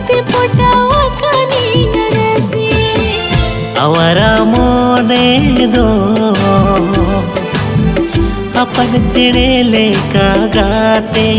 ते पोटावा कानी नरसी अवरा मोने दो अपन चिड़े ले का गाते